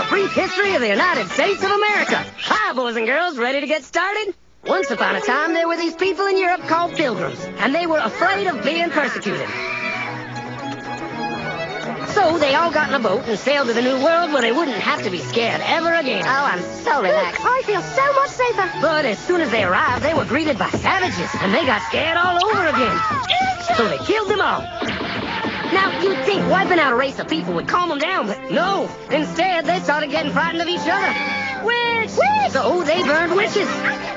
A brief history of the United States of America. Hi, boys and girls, ready to get started? Once upon a time, there were these people in Europe called pilgrims, and they were afraid of being persecuted. So they all got in a boat and sailed to the New World where they wouldn't have to be scared ever again. Oh, I'm so relaxed. I feel so much safer. But as soon as they arrived, they were greeted by savages, and they got scared all over again. So they killed them all. Now, you'd think wiping out a race of people would calm them down, but no. Instead, they started getting frightened of each other. Witch! So they burned witches.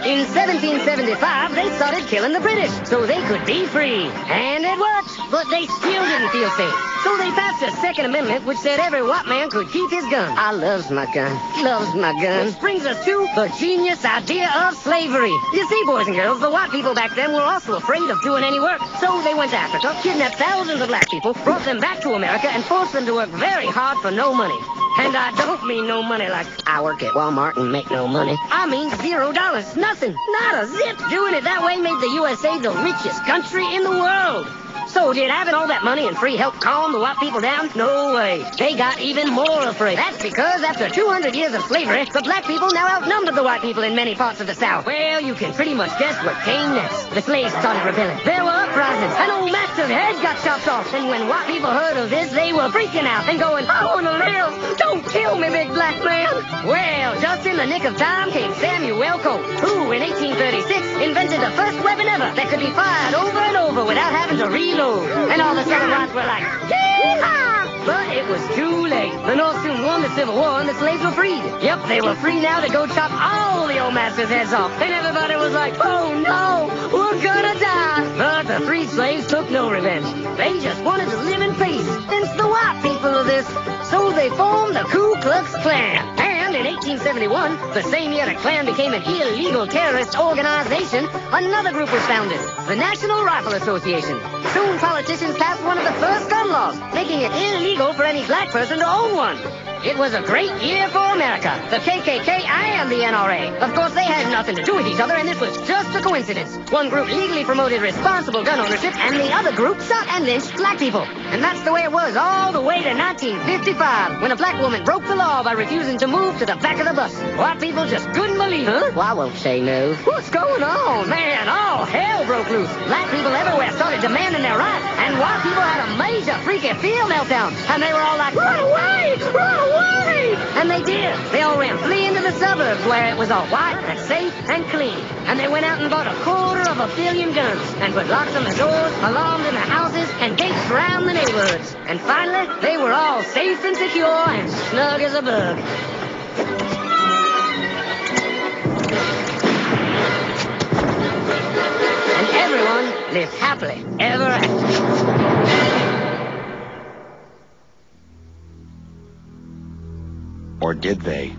In 1775, they started killing the British so they could be free. And it worked, but they still didn't feel safe. So they passed a Second Amendment which said every white man could keep his gun. I loves my gun. Loves my gun. Which brings us to the genius idea of slavery. You see, boys and girls, the white people back then were also afraid of doing any work. So they went to Africa, kidnapped thousands of black people, brought them back to America, and forced them to work very hard for no money. And I don't mean no money like I work at Walmart and make no money. I mean $0. Nothing. Not a zip. Doing it that way made the USA the richest country in the world. So did having all that money and free help calm the white people down? No way. They got even more afraid. That's because after 200 years of slavery, the black people now outnumbered the white people in many parts of the South. Well, you can pretty much guess what came next. The slaves started rebelling. There were uprisings. An old master's head got chopped off. And when white people heard of this, they were freaking out and going, I want to live. Don't kill me, big black man. Well, just in the nick of time came Samuel Colt, who in 1836 invented the first weapon ever that could be fired over and over without having to reload. And all the Southern whites were like, yeehaw! But it was too late. The North soon won the Civil War and the slaves were freed. Yep, they were free now to go chop all the old masters' heads off. And everybody was like, oh no, we're gonna die. But the freed slaves took no revenge. They just wanted to live in peace. Hence the white people of this. So they formed the Ku Klux Klan. And in 1871, the same year the Klan became an illegal terrorist organization, another group was founded, the National Rifle Association. Soon politicians passed one of the first gun laws, making it illegal for any black person to own one. It was a great year for America, the KKK and the NRA. Of course, they had nothing to do with each other, and this was just a coincidence. One group legally promoted responsible gun ownership, and the other group shot and lynched black people. And that's the way it was all the way to 1955, when a black woman broke the law by refusing to move to the back of the bus. White people just couldn't believe it. Well, I won't say no. What's going on? Man, all hell broke loose. Black people everywhere started demanding their rights, and white people had a major freaky field meltdown. And they were all like, run away! Run away! And they did. They all ran fleeing to the suburbs where it was all white and safe and clean. And they went out and bought 250 million guns and put locks on the doors, alarms in the houses, and gates around the neighborhoods. And finally, they were all safe and secure and snug as a bug. And everyone lived happily ever after. Or did they?